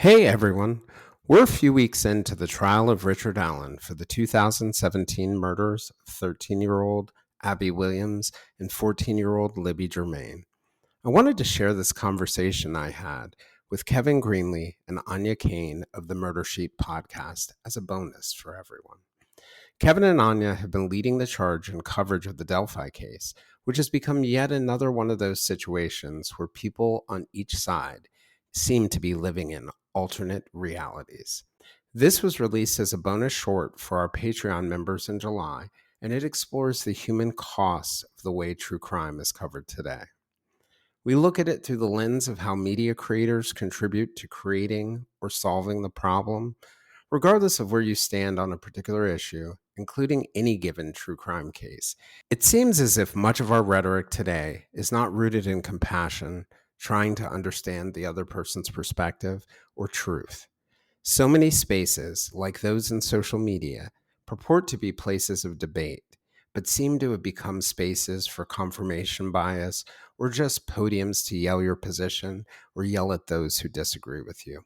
Hey everyone. We're a few weeks into the trial of Richard Allen for the 2017 murders of 13-year-old Abby Williams and 14-year-old Libby Germain. I wanted to share this conversation I had with Kevin Greenlee and Áine Cain of the Murder Sheet podcast as a bonus for everyone. Kevin and Áine have been leading the charge in coverage of the Delphi case, which has become yet another one of those situations where people on each side seem to be living in alternate realities. This was released as a bonus short for our Patreon members in July, and it explores the human costs of the way true crime is covered today. We look at it through the lens of how media creators contribute to creating or solving the problem, regardless of where you stand on a particular issue, including any given true crime case. It seems as if much of our rhetoric today is not rooted in compassion, trying to understand the other person's perspective, or truth. So many spaces, like those in social media, purport to be places of debate, but seem to have become spaces for confirmation bias or just podiums to yell your position or yell at those who disagree with you.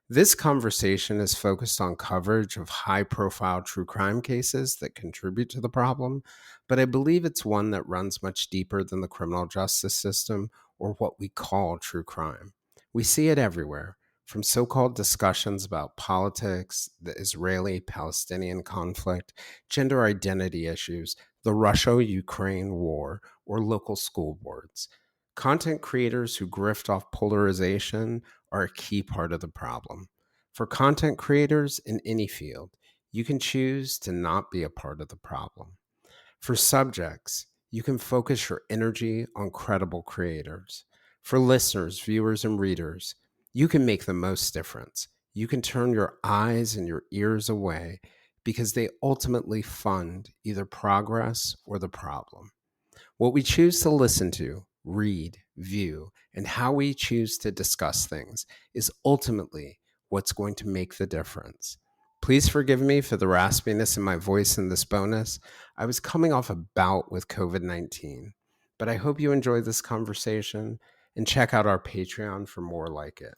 This conversation is focused on coverage of high-profile true crime cases that contribute to the problem, but I believe it's one that runs much deeper than the criminal justice system or what we call true crime. We see it everywhere, from so-called discussions about politics, the Israeli-Palestinian conflict, gender identity issues, the Russia-Ukraine war, or local school boards. Content creators who grift off polarization are a key part of the problem. For content creators in any field, you can choose to not be a part of the problem. For subjects, you can focus your energy on credible creators. For listeners, viewers, and readers, you can make the most difference. You can turn your eyes and your ears away because they ultimately fund either progress or the problem. What we choose to listen to, read, view, and how we choose to discuss things is ultimately what's going to make the difference. Please forgive me for the raspiness in my voice in this bonus. I was coming off a bout with COVID-19, but I hope you enjoy this conversation and check out our Patreon for more like it.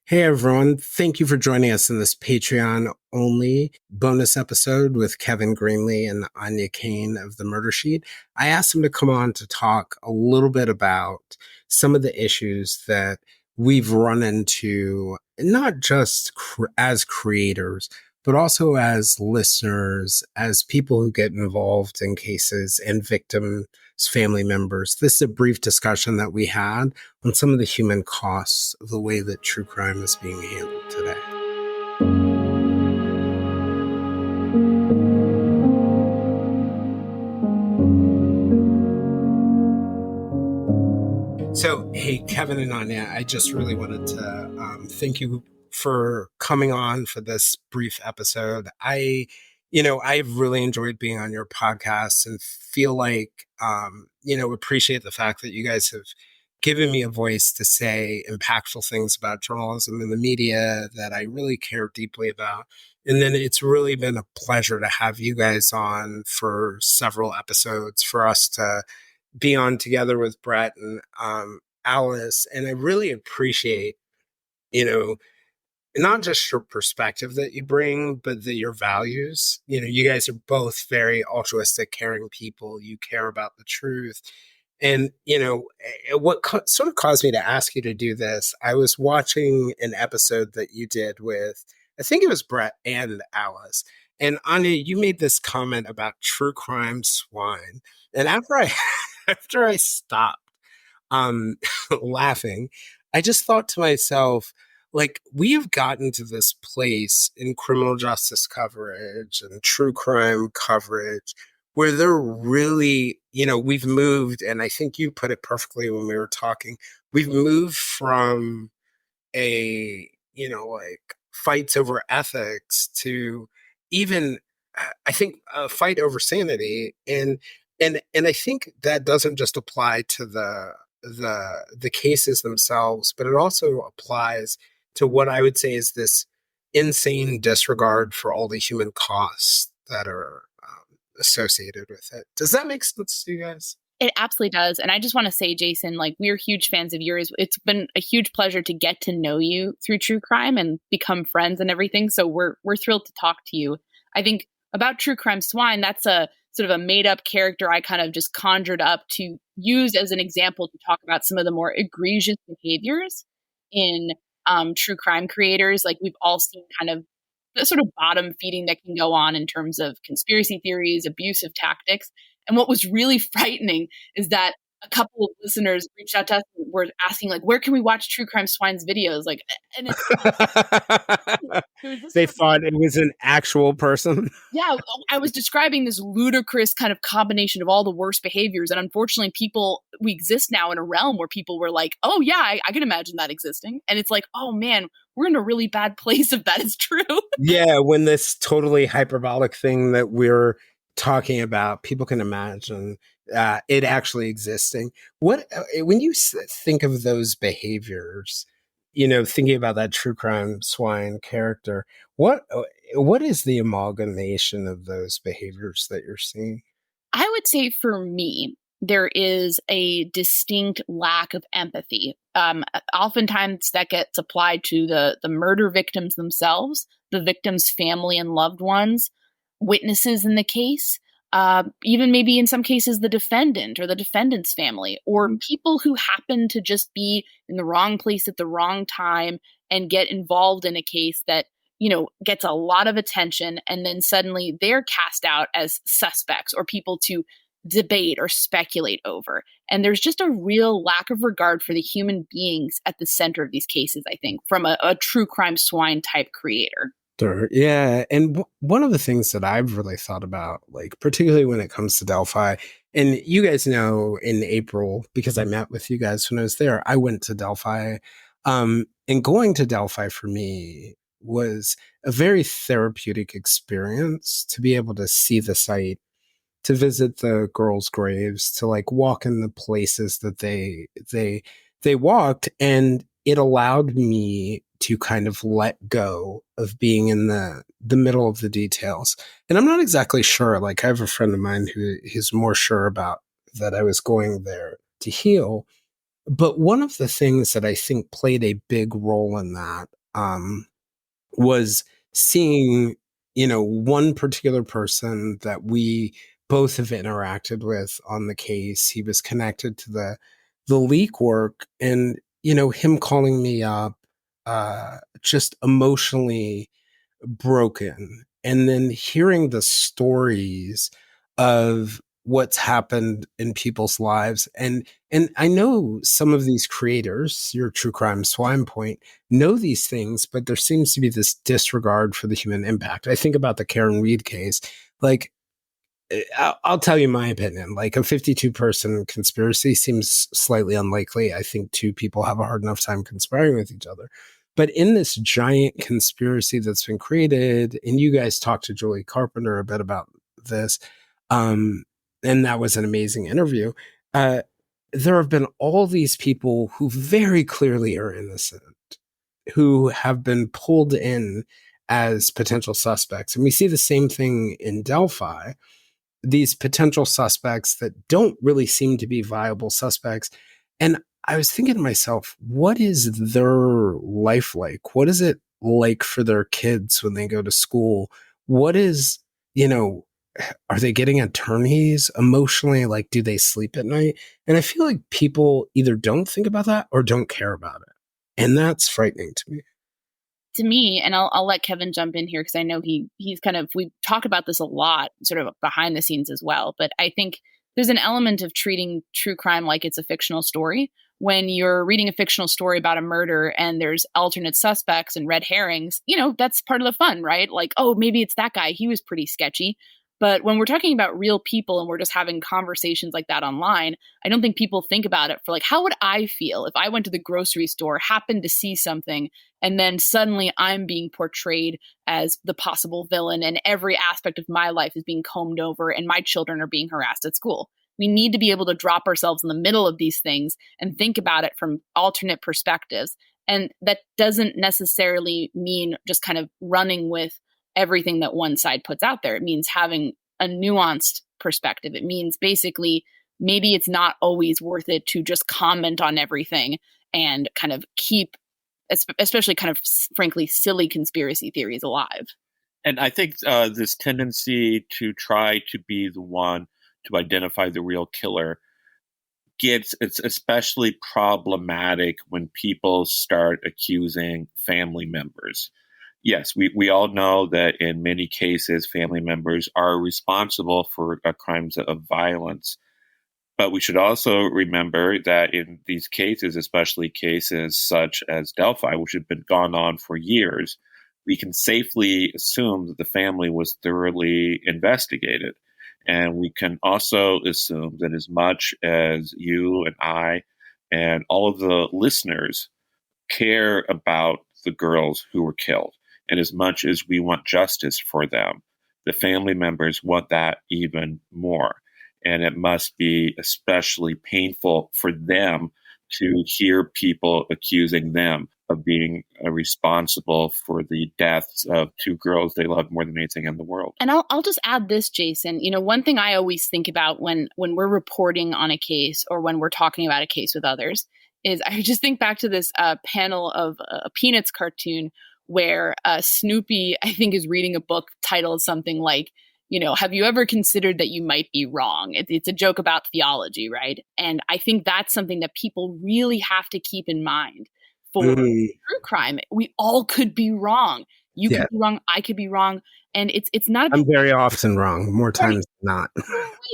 Hey everyone, thank you for joining us in this Patreon only bonus episode with Kevin Greenlee and Áine Cain of the Murder Sheet. I asked them to come on to talk a little bit about some of the issues that we've run into, not just as creators, but also as listeners, as people who get involved in cases and victims, family members. This is a brief discussion that we had on some of the human costs of the way that true crime is being handled today. So, hey, Kevin and Áine, I just really wanted to thank you for coming on for this brief episode. I've really enjoyed being on your podcast and feel like, appreciate the fact that you guys have given me a voice to say impactful things about journalism and the media that I really care deeply about. And then it's really been a pleasure to have you guys on for several episodes for us to be on together with Brett and Alice. And I really appreciate, not just your perspective that you bring, but your values. You guys are both very altruistic, caring people. You care about the truth. And, what sort of caused me to ask you to do this, I was watching an episode that you did with, I think it was Brett and Alice. And Áine, you made this comment about true crime swine. And after I stopped laughing, I just thought to myself, like, we have gotten to this place in criminal justice coverage and true crime coverage where they're really, we've moved, and I think you put it perfectly when we were talking, we've moved from like fights over ethics to even, I think, a fight over sanity. And I think that doesn't just apply to the cases themselves, but it also applies to what I would say is this insane disregard for all the human costs that are associated with it. Does that make sense to you guys? It absolutely does. And I just want to say, Jason, like, we're huge fans of yours. It's been a huge pleasure to get to know you through true crime and become friends and everything. So we're thrilled to talk to you. I think about True Crime Swine, that's a sort of a made up character I kind of just conjured up to use as an example to talk about some of the more egregious behaviors in true crime creators. Like, we've all seen kind of the sort of bottom feeding that can go on in terms of conspiracy theories, abusive tactics. And what was really frightening is that a couple of listeners reached out to us and were asking, like, where can we watch True Crime Swine's videos? Like, and it's there was this They sort of, thought it was an actual person. yeah, I was describing this ludicrous kind of combination of all the worst behaviors. And unfortunately, we exist now in a realm where people were like, oh, yeah, I can imagine that existing. And it's like, oh, man, we're in a really bad place if that is true. Yeah, when this totally hyperbolic thing that we're talking about, people can imagine it actually existing. What when you think of those behaviors, thinking about that true crime swine character, what is the amalgamation of those behaviors that you're seeing? I would say for me, there is a distinct lack of empathy. Oftentimes, that gets applied to the murder victims themselves, the victim's family and loved ones, witnesses in the case, even maybe in some cases the defendant or the defendant's family, or people who happen to just be in the wrong place at the wrong time and get involved in a case that gets a lot of attention, and then suddenly they're cast out as suspects or people to debate or speculate over. And there's just a real lack of regard for the human beings at the center of these cases, I think, from a true crime swine type creator. Sure. Yeah. And one of the things that I've really thought about, like, particularly when it comes to Delphi, and you guys know in April, because I met with you guys when I was there, I went to Delphi. And going to Delphi for me was a very therapeutic experience to be able to see the site, to visit the girls' graves, to like walk in the places that they walked, and it allowed me to kind of let go of being in the middle of the details. And I'm not exactly sure. Like, I have a friend of mine who's more sure about that I was going there to heal. But one of the things that I think played a big role in that was seeing, one particular person that we both have interacted with on the case. He was connected to the leak work, and, him calling me up, just emotionally broken. And then hearing the stories of what's happened in people's lives. And I know some of these creators, your true crime swine point, know these things, but there seems to be this disregard for the human impact. I think about the Karen Reed case. Like, I'll tell you my opinion. Like, a 52-person conspiracy seems slightly unlikely. I think two people have a hard enough time conspiring with each other. But in this giant conspiracy that's been created, and you guys talked to Julie Carpenter a bit about this, and that was an amazing interview. There have been all these people who very clearly are innocent, who have been pulled in as potential suspects. And we see the same thing in Delphi. These potential suspects that don't really seem to be viable suspects. And I was thinking to myself, what is their life like? What is it like for their kids when they go to school? What is, are they getting attorneys emotionally? Like, do they sleep at night? And I feel like people either don't think about that or don't care about it. And that's frightening to me. To me, and I'll let Kevin jump in here because I know he's kind of, we talk about this a lot sort of behind the scenes as well, but I think there's an element of treating true crime like it's a fictional story. When you're reading a fictional story about a murder and there's alternate suspects and red herrings, that's part of the fun, right? Like, oh, maybe it's that guy, he was pretty sketchy. But when we're talking about real people and we're just having conversations like that online, I don't think people think about it for like, how would I feel if I went to the grocery store, happened to see something, and then suddenly I'm being portrayed as the possible villain and every aspect of my life is being combed over and my children are being harassed at school. We need to be able to drop ourselves in the middle of these things and think about it from alternate perspectives. And that doesn't necessarily mean just kind of running with everything that one side puts out there. It means having a nuanced perspective. It means basically maybe it's not always worth it to just comment on everything and kind of keep, especially kind of frankly silly conspiracy theories alive. And I think this tendency to try to be the one to identify the real killer it's especially problematic when people start accusing family members. Yes, we all know that in many cases, family members are responsible for crimes of violence. But we should also remember that in these cases, especially cases such as Delphi, which have been gone on for years, we can safely assume that the family was thoroughly investigated. And we can also assume that as much as you and I and all of the listeners care about the girls who were killed, and as much as we want justice for them, the family members want that even more. And it must be especially painful for them to hear people accusing them of being responsible for the deaths of two girls they loved more than anything in the world. And I'll just add this, Jason. One thing I always think about when we're reporting on a case or when we're talking about a case with others is I just think back to this panel of a Peanuts cartoon where Snoopy, I think, is reading a book titled something like, have you ever considered that you might be wrong? It's a joke about theology, right? And I think that's something that people really have to keep in mind for true crime. We all could be wrong. You could be wrong. I could be wrong. And it's not. I'm very often wrong, more times than not.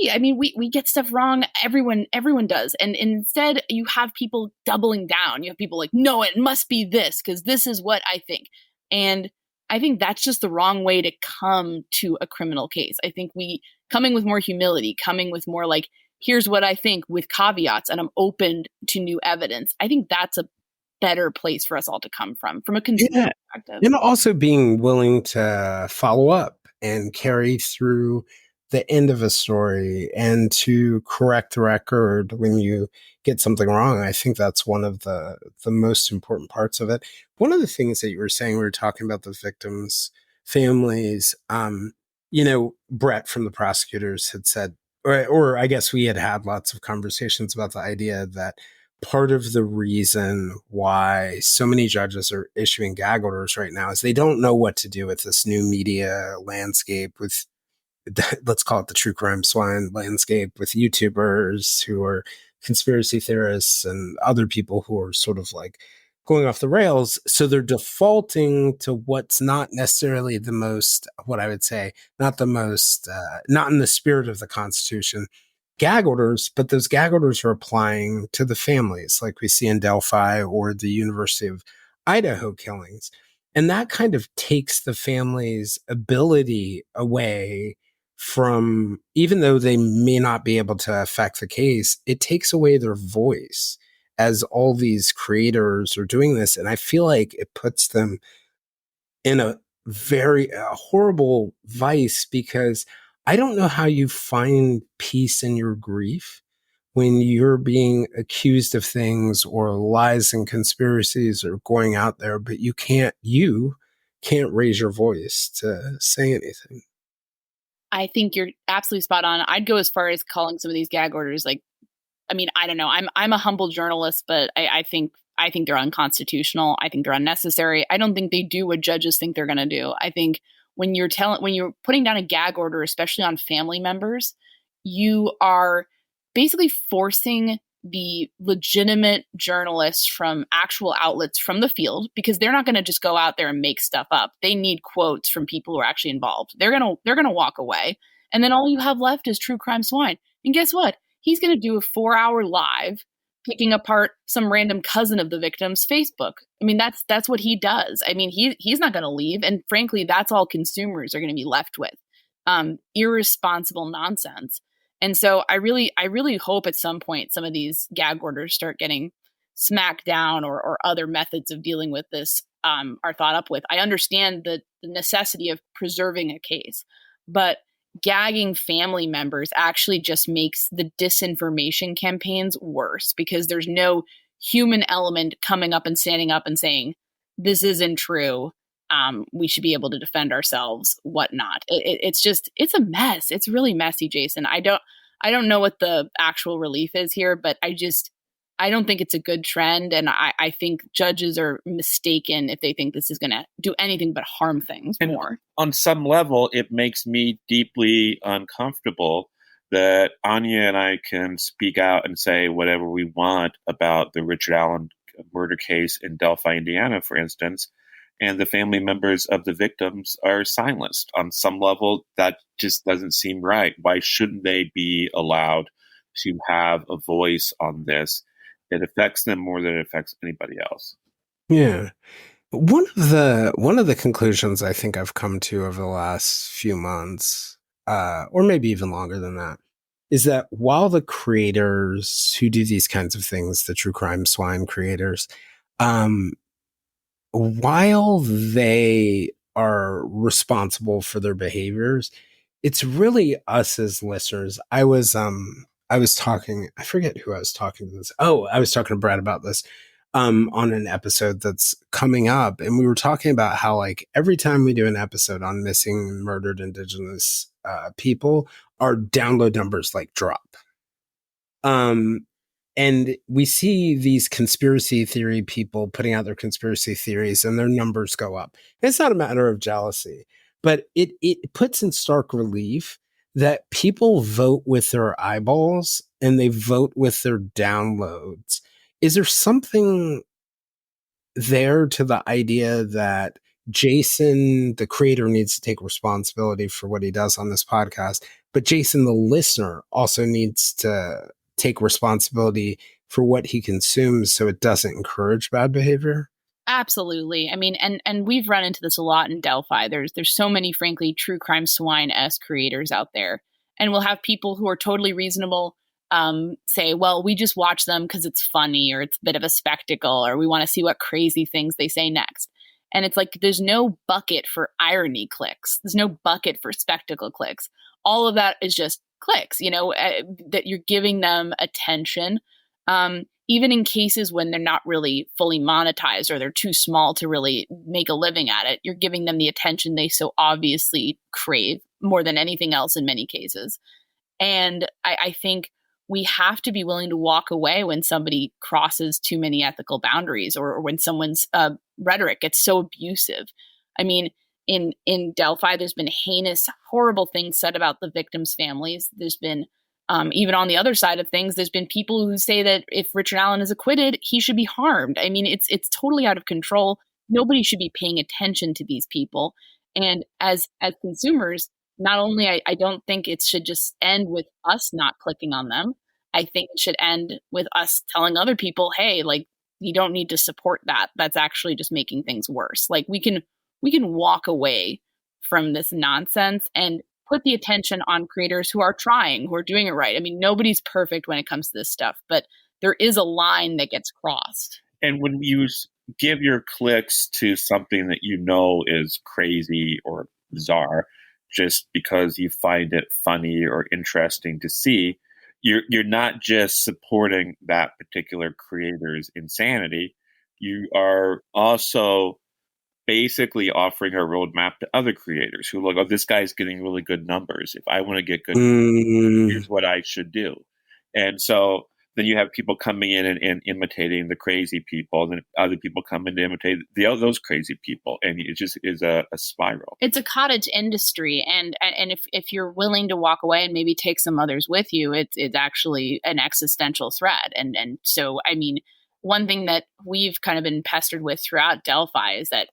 I mean, we get stuff wrong. Everyone does. And instead, you have people doubling down. You have people like, no, it must be this because this is what I think. And I think that's just the wrong way to come to a criminal case. I think coming with more humility, coming with more like, here's what I think with caveats, and I'm open to new evidence. I think that's a better place for us all to come from a consumer perspective. And also being willing to follow up and carry through the end of a story and to correct the record when you get something wrong. I think that's one of the most important parts of it. One of the things that you were saying, we were talking about the victims' families. Brett from the prosecutors had said, or I guess we had lots of conversations about the idea that part of the reason why so many judges are issuing gag orders right now is they don't know what to do with this new media landscape with, let's call it the true crime swine landscape, with YouTubers who are conspiracy theorists and other people who are sort of like going off the rails. So they're defaulting to what's not necessarily the most, what I would say, not the most, not in the spirit of the Constitution, gag orders, but those gag orders are applying to the families like we see in Delphi or the University of Idaho killings. And that kind of takes the family's ability away from, even though they may not be able to affect the case, it takes away their voice as all these creators are doing this. And I feel like it puts them in a very horrible vice, because I don't know how you find peace in your grief when you're being accused of things or lies and conspiracies are going out there, but you can't raise your voice to say anything. I think you're absolutely spot on. I'd go as far as calling some of these gag orders I don't know. I'm a humble journalist, but I think they're unconstitutional. I think they're unnecessary. I don't think they do what judges think they're going to do. I think when you're putting down a gag order, especially on family members, you are basically forcing the legitimate journalists from actual outlets from the field, because they're not going to just go out there and make stuff up. They need quotes from people who are actually involved. They're going to walk away. And then all you have left is True Crime Swine. And guess what? He's going to do a 4-hour live picking apart some random cousin of the victim's Facebook. I mean, that's what he does. I mean, he's not going to leave. And frankly, that's all consumers are going to be left with. Irresponsible nonsense. And so I really hope at some point some of these gag orders start getting smacked down, or other methods of dealing with this are thought up with. I understand the necessity of preserving a case, but gagging family members actually just makes the disinformation campaigns worse, because there's no human element coming up and standing up and saying, this isn't true. We should be able to defend ourselves, whatnot. It's a mess. It's really messy, Jason. I I don't know what the actual relief is here, but I don't think it's a good trend. And I think judges are mistaken if they think this is going to do anything but harm things more. On some level, it makes me deeply uncomfortable that Áine and I can speak out and say whatever we want about the Richard Allen murder case in Delphi, Indiana, for instance, and the family members of the victims are silenced. On some level, that just doesn't seem right. Why shouldn't they be allowed to have a voice on this? It affects them more than it affects anybody else. Yeah. One of the conclusions I think I've come to over the last few months, or maybe even longer than that, is that while the creators who do these kinds of things, the true crime Swine creators, while they are responsible for their behaviors, it's really us as listeners. I was talking, I forget who I was talking to this. Oh, I was talking to Brad about this on an episode that's coming up. And we were talking about how, like, every time we do an episode on missing and murdered Indigenous people, our download numbers like drop. And we see these conspiracy theory people putting out their conspiracy theories and their numbers go up. And it's not a matter of jealousy, but it puts in stark relief that people vote with their eyeballs and they vote with their downloads. Is there something there to the idea that Jason, the creator, needs to take responsibility for what he does on this podcast, but Jason, the listener, also needs to take responsibility for what he consumes so it doesn't encourage bad behavior? Absolutely. I mean, and we've run into this a lot in Delphi. There's so many, frankly, true crime Swine-esque creators out there. And we'll have people who are totally reasonable say, well, we just watch them because it's funny or it's a bit of a spectacle or we want to see what crazy things they say next. And it's like there's no bucket for irony clicks. There's no bucket for spectacle clicks. All of that is just clicks, that you're giving them attention. Even in cases when they're not really fully monetized or they're too small to really make a living at it, you're giving them the attention they so obviously crave more than anything else in many cases. And I think we have to be willing to walk away when somebody crosses too many ethical boundaries or when someone's rhetoric gets so abusive. I mean, in Delphi, there's been heinous, horrible things said about the victims' families. There's been, even on the other side of things, there's been people who say that if Richard Allen is acquitted, he should be harmed. I mean, it's totally out of control. Nobody should be paying attention to these people. And as consumers, not only I don't think it should just end with us not clicking on them. I think it should end with us telling other people, hey, like, you don't need to support that. That's actually just making things worse. Like, we can walk away from this nonsense and put the attention on creators who are trying, who are doing it right. I mean, nobody's perfect when it comes to this stuff, but there is a line that gets crossed. And when you give your clicks to something that you know is crazy or bizarre, just because you find it funny or interesting to see, you're not just supporting that particular creator's insanity. You are also basically offering a roadmap to other creators who look, oh, this guy's getting really good numbers. If I want to get good numbers, here's what I should do. And so then you have people coming in and imitating the crazy people, and then other people come in to imitate those crazy people, and it just is a spiral. It's a cottage industry, and if you're willing to walk away and maybe take some others with you, it's actually an existential threat. And so, I mean, one thing that we've kind of been pestered with throughout Delphi is that,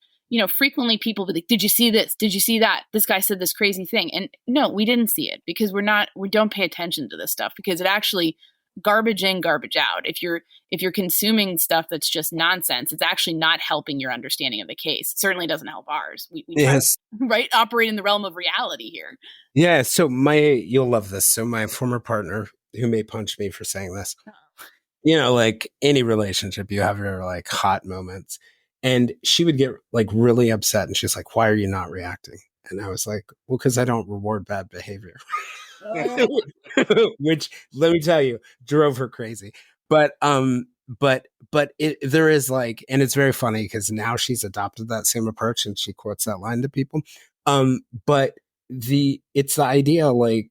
frequently people will be like, did you see this? Did you see that? This guy said this crazy thing. And no, we didn't see it because we don't pay attention to this stuff because it actually garbage in, garbage out. If you're consuming stuff that's just nonsense, it's actually not helping your understanding of the case. It certainly doesn't help ours. We Yes. right, operate in the realm of reality here. Yeah. So you'll love this. So my former partner, who may punch me for saying this, like any relationship, you have your like hot moments. And she would get like really upset and she's like, why are you not reacting? And I was like, well, because I don't reward bad behavior. Which, let me tell you, drove her crazy. But there is like, and it's very funny because now she's adopted that same approach and she quotes that line to people. But it's the idea, like,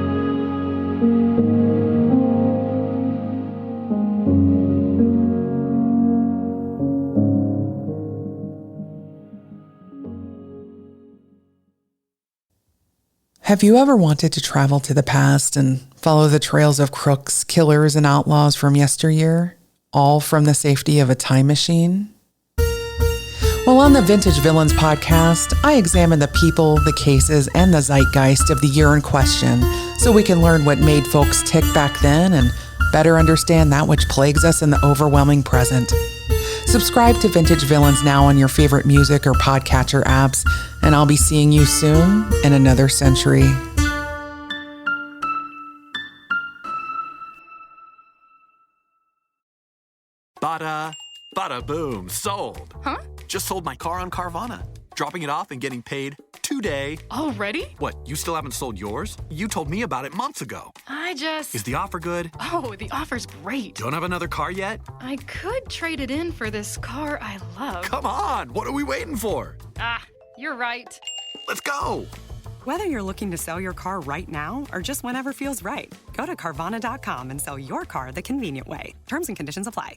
Have you ever wanted to travel to the past and follow the trails of crooks, killers, and outlaws from yesteryear, all from the safety of a time machine? Well, on the Vintage Villains podcast, I examine the people, the cases, and the zeitgeist of the year in question so we can learn what made folks tick back then and better understand that which plagues us in the overwhelming present. Subscribe to Vintage Villains now on your favorite music or podcatcher apps, and I'll be seeing you soon in another century. Bada, bada boom, sold. Huh? Just sold my car on Carvana. Dropping it off and getting paid today. Already? What, you still haven't sold yours? You told me about it months ago. Is the offer good? Oh, the offer's great. Don't have another car yet? I could trade it in for this car I love. Come on, what are we waiting for? Ah, you're right. Let's go. Whether you're looking to sell your car right now or just whenever feels right, go to Carvana.com and sell your car the convenient way. Terms and conditions apply.